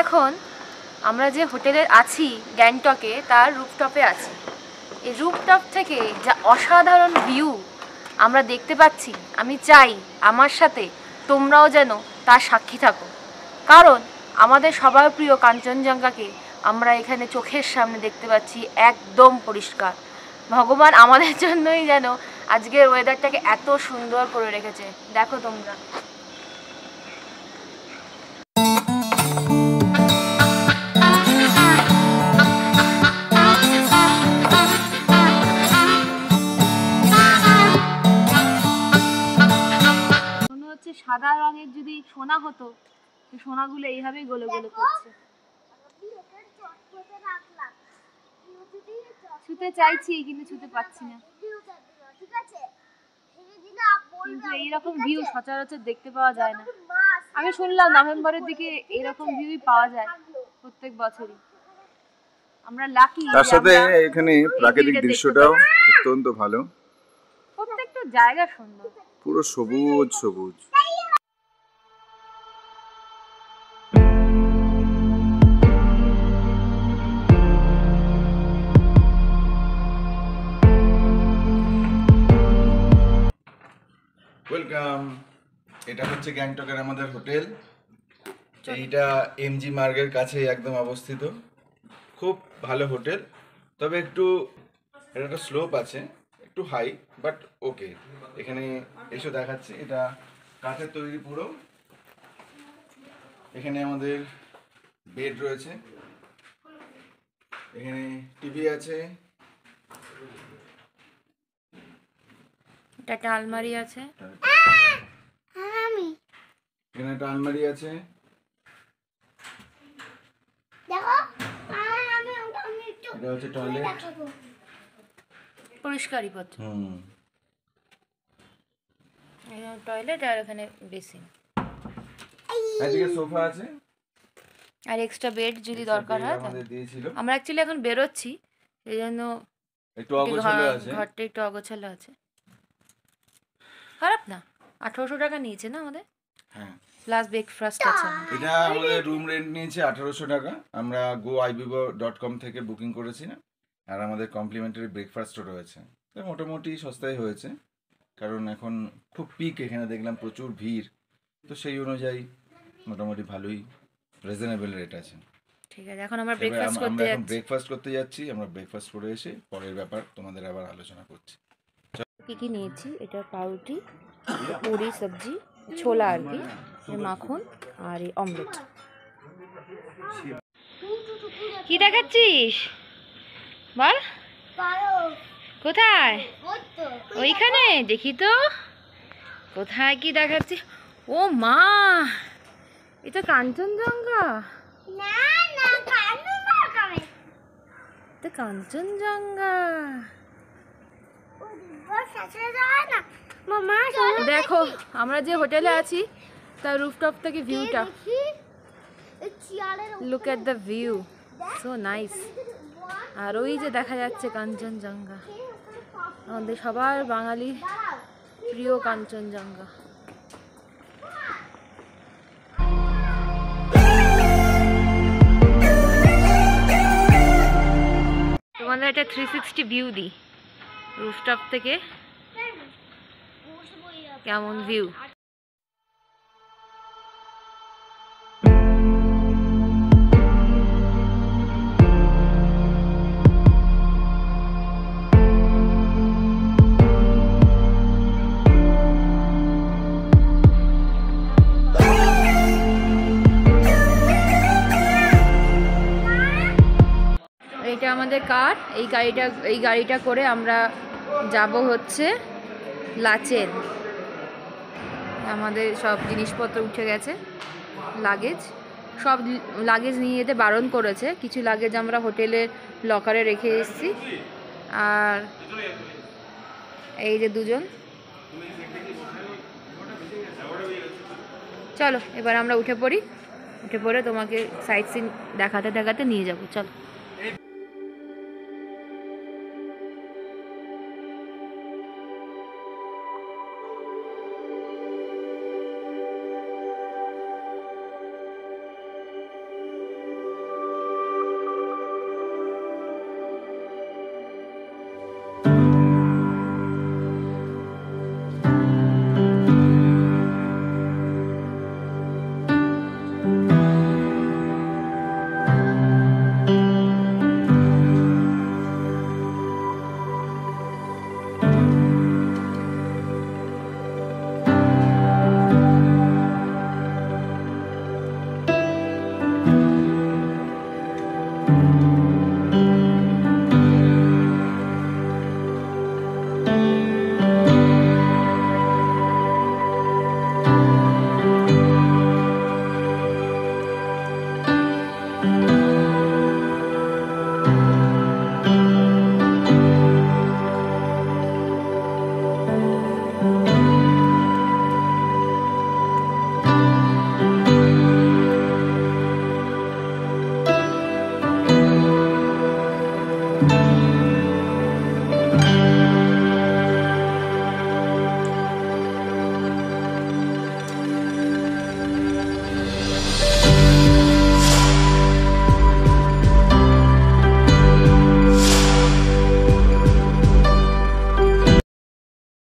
এখন আমরা যে হোটেলে আছি গ্যাংটকে তার রুফটপে আছি। এই রুফটপ থেকে যা অসাধারণ ভিউ আমরা দেখতে পাচ্ছি, আমি চাই আমার সাথে তোমরাও যেন তার সাক্ষী থাকো, কারণ আমাদের সবার প্রিয় কাঞ্চনজঙ্ঘাকে আমরা এখানে চোখের সামনে দেখতে পাচ্ছি একদম পরিষ্কার। ভগবান আমাদের জন্যই যেন আজকের ওয়েদারটাকে এত সুন্দর করে রেখেছে। দেখো তোমরা। মনে হচ্ছে সাদা রঙের যদি সোনা হতো, সোনাগুলো এইভাবেই গলে গলে করছে। ছুতে চাইছি কিন্তু ছুতে পাচ্ছি না, কিন্তু এইরকম ভিউ সচরাচর দেখতে পাওয়া যায় না। আমি শুনলাম নভেম্বরের দিকে এরকম ভিউই পাওয়া যায় প্রত্যেক বছরই। আমরা লাকি। তার সাথে এখানে প্রাকৃতিক দৃশ্যটাও অত্যন্ত ভালো, প্রত্যেকটা জায়গা সুন্দর, পুরো সবুজ সবুজ। ওয়েলকাম। এটা হচ্ছে গ্যাংটকের আমাদের হোটেল। এইটা এমজি মার্গের কাছে একদম অবস্থিত। খুব ভালো হোটেল, তবে একটু এটা একটা স্লোপ আছে, একটু হাই, বাট ওকে। এখানে এসে দেখাচ্ছি, এটা কাঠের তৈরি পুরো। এখানে আমাদের বেড রয়েছে, এখানে টিভি আছে, একটা আলমারি আছে, এখানে একটা আলমারি আছে। এটা হচ্ছে টয়লেট, পরিষ্কারই পত্র। টয়লেট আর এখানে বেসিন, এদিকে সোফা আছে, আর এক্সট্রা বেড যদি দরকার হয়। আমরা অ্যাকচুয়ালি এখন বেরোচ্ছি, এই জন্য একটু অগোছালো আছে, ঘরটা একটু অগোছালো আছে। খারাপ না, 1800 টাকা নিয়েছে না আমাদের। হ্যাঁ, প্লাস ব্রেকফাস্ট আছে। এটা আমাদের রুম রেন্ট নিয়েছে 1800 টাকা। আমরা goibibo.com থেকে বুকিং করেছি না, আর আমাদের কমপ্লিমেন্টারি ব্রেকফাস্টও রয়েছে। তো মোটামুটি সস্তায় হয়েছে, কারণ এখন খুব পিক, এখানে দেখলাম প্রচুর ভিড়, তো সেই অনুযায়ী মোটামুটি ভালোই রিজনেবল রেট আছে। ঠিক আছে, এখন আমরা ব্রেকফাস্ট করতে যাচ্ছি। ব্রেকফাস্ট করতে যাচ্ছি। আমরা ব্রেকফাস্ট করে এসে পরের ব্যাপার তোমাদের আবার আলোচনা করছি। কি কি নিয়েছি, এটা পাউরুটি, পুরি সবজি, ছোলা আর কি, মাখন আর এই অমলেট। কি দেখাচ্ছিস বল? কোথায়? ওইখানে দেখি তো, কোথায় কি দেখাচ্ছি? ও মা, এটা কাঞ্চনজঙ্ঘা। এটা কাঞ্চনজঙ্ঘা। দেখো আমরা যে হোটেলে আছি তার রুফটপ থেকে ভিউটা, look at the view, so nice. আর ওই যে দেখা যাচ্ছে কাঞ্চনজঙ্ঘা, আমাদের সবার বাঙালি প্রিয় কাঞ্চনজঙ্ঘা। তোমাদের একটা 360 ভিউ দিই রুফটপ থেকে, কেমন ভিউ। এটা আমাদের কার, এই গাড়িটা করে আমরা যাব হচ্ছে লাচেন। আমাদের সব জিনিসপত্র উঠে গেছে, সব লাগেজ নিয়ে যেতে বারণ করেছে। কিছু লাগেজ আমরা হোটেলের লকারে রেখে এসেছি। আর এই যে দুজন, চলো এবার আমরা উঠে পড়ে তোমাকে সাইট সিন দেখাতে দেখাতে নিয়ে যাবো। চলো।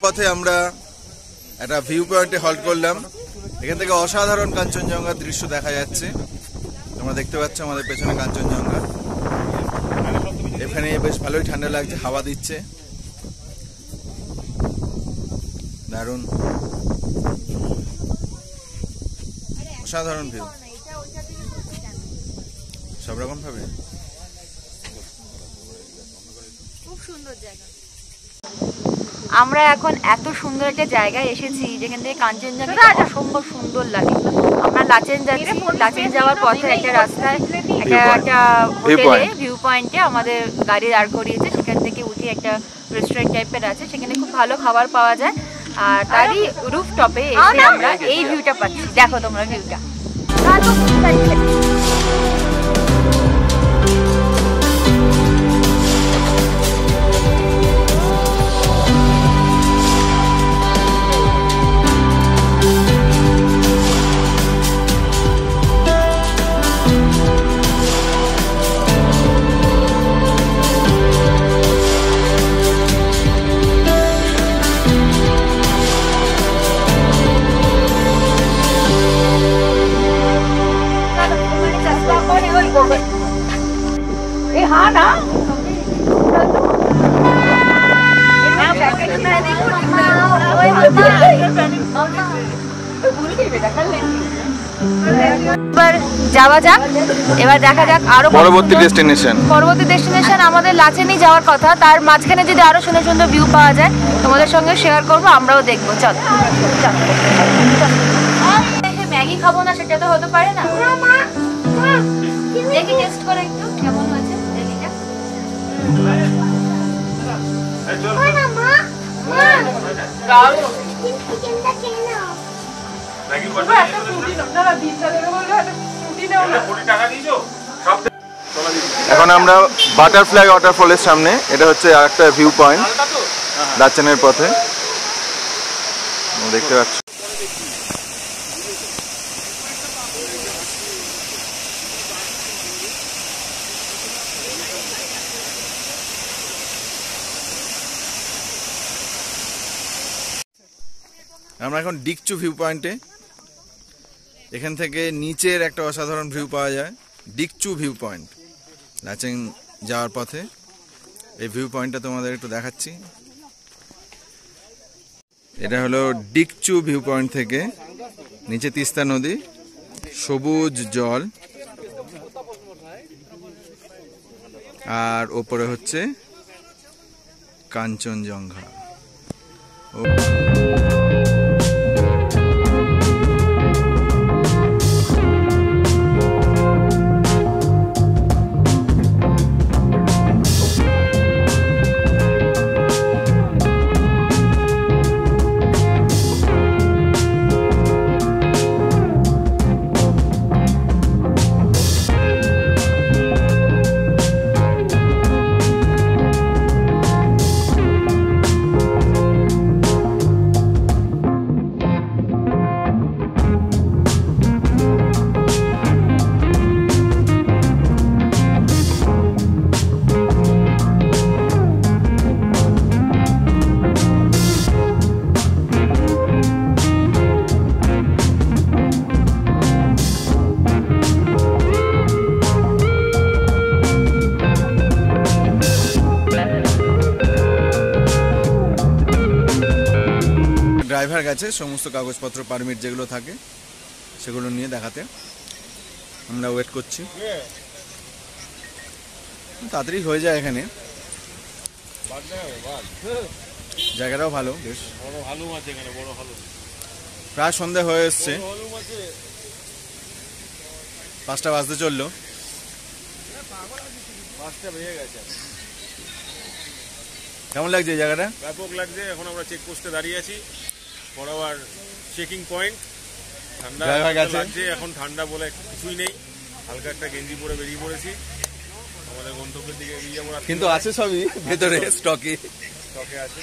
পথে আমরা একটা ভিউ পয়েন্টে হল্ট করলাম। এখান থেকে অসাধারণ কাঞ্চনজঙ্ঘার দৃশ্য দেখা যাচ্ছে। তোমরা দেখতে পাচ্ছ আমাদের পেছনে কাঞ্চনজঙ্ঘা। এখানে বেশ ভালোই ঠান্ডা লাগছে, হাওয়া দিচ্ছে, দারুণ অসাধারণ ভিউ সব রকম ভাবে। খুব সুন্দর জায়গা। আমরা এখন এত সুন্দর একটা জায়গায় এসেছি যেখান থেকে কাঞ্চনজঙ্ঘা অসম্ভব সুন্দর লাগে। আমরা লাচেন যাচ্ছি, লাচেন যাওয়ার পথে একটা রাস্তায় একটা হোটেলে ভিউ পয়েন্টে আমাদের গাড়ি দাঁড় করিয়েছে। সেখান থেকে উঠে একটা রেস্টুরেন্ট টাইপের আছে, সেখানে খুব ভালো খাবার পাওয়া যায়। আর তারই রুফ টপে এসে আমরা এই ভিউটা পাচ্ছি। দেখো তোমরা ভিউটা। এবার যাওয়া যাক, এবার দেখা যাক আরো পরবর্তী ডেস্টিনেশন আমাদের লাচেনই যাওয়ার কথা। তার মাঝখানে যদি আরো সুন্দর সুন্দর ভিউ পাওয়া যায় তোমাদের সঙ্গে শেয়ার করবো, আমরাও দেখবো। চল ম্যাগি খাবো না সেটা তো হতে পারে না। দেখি টেস্ট করে একটু কেমন হয়েছে ম্যাগিটা। এখন আমরা বাটারফ্লাই ওয়াটারফলের সামনে। এটা হচ্ছে আরেকটা ভিউ পয়েন্ট লাচেনের পথে, দেখতে পাচ্ছ। আমরা এখন ডিকচু ভিউ পয়েন্টে। এখান থেকে নিচের একটা অসাধারণ ভিউ পাওয়া যায়। ডিকচু ভিউ পয়েন্ট লাচেন যাওয়ার পথে। এই ভিউ পয়েন্টটা তোমাদের একটু দেখাচ্ছি। এটা হলো ডিকচু ভিউ পয়েন্ট থেকে নিচে তিস্তা নদী, সবুজ জল, আর ওপরে হচ্ছে কাঞ্চনজঙ্ঘা। ড্রাইভার গেছে সমস্ত কাগজপত্র পারমিট যেগুলো থাকে সেগুলো নিয়ে দেখাতে। আমরা ওয়েট করছি, তাড়াতাড়ি হয়ে যায়। এখানে জায়গাটাও ভালো, বেশ প্রায় সন্ধ্যা হয়ে এসছে, 5টা বাজতে চললো। কেমন লাগছে এই জায়গাটা? ব্যাপক লাগছে। এখন আমরা চেকপোস্টে দাঁড়িয়ে আছি, বরাবর চেকিং পয়েন্ট। ঠান্ডা লাগছে, এখন ঠান্ডা বলে কিছুই নেই। হালকা একটা গেঞ্জি পরে বেরিয়ে পড়েছি আমাদের গন্তব্যের দিকে এগিয়ে যাবো। কিন্তু আছে সবই ভেতরে স্টকে আছে।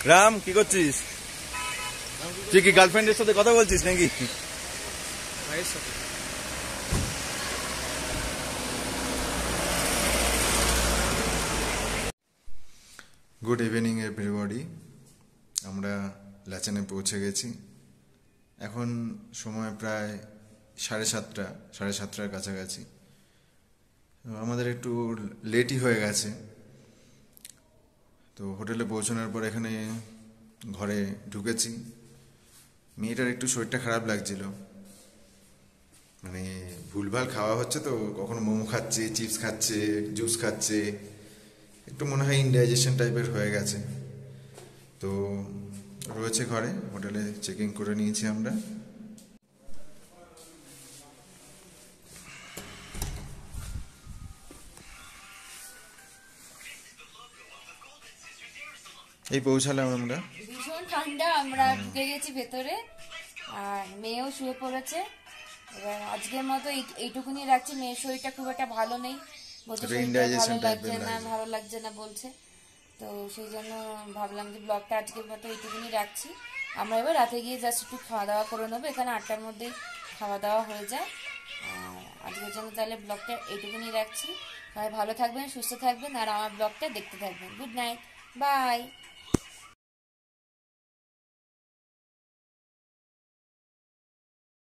রাম কি করছিস? তুই কি গার্লফ্রেন্ডের সাথে কথা বলছিস নাকি? Good evening everybody. আমরা লাচেনে পৌঁছে গেছি। এখন সময় প্রায় 7:30 কাছাকাছি। তো আমাদের একটু লেটই হয়ে গেছে। তো হোটেলে পৌঁছানোর পর এখানে ঘরে ঢুকেছি। মেয়েটার একটু শরীরটা খারাপ লাগছিল, মানে ভুলভাল খাওয়া হচ্ছে তো, কখনো মোমো খাচ্ছে, চিপস খাচ্ছে, জুস খাচ্ছে, একটু মনে হয় ইনডাইজেশন টাইপের হয়ে গেছে। তো রয়েছে ঘরে, হোটেলে চেক ইন করে নিয়েছি আমরা। এই পৌঁছালাম আমরা। ভীষণ ঠান্ডা, আমরা ঢুকে গেছি ভেতরে আর মেয়েও শুয়ে পড়েছে। এবার আজকের মতো এইটুকুনি রাখছি। মেয়ের শরীরটা খুব একটা ভালো নেই, বলছে শরীরটা ভালো লাগছে না বলছে। তো সেই জন্য ভাবলাম যে ব্লগটা আজকের মতো এইটুকুনি রাখছি। আমরা এবার রাতে গিয়ে জাস্ট একটু খাওয়া দাওয়া করে নেবো, এখানে 8টার মধ্যেই খাওয়া দাওয়া হয়ে যায়। আর আজকের জন্য তাহলে ব্লগটা এইটুকুনি রাখছি। সবাই ভালো থাকবেন, সুস্থ থাকবেন আর আমার ব্লগটা দেখতে থাকবেন। Good night, by.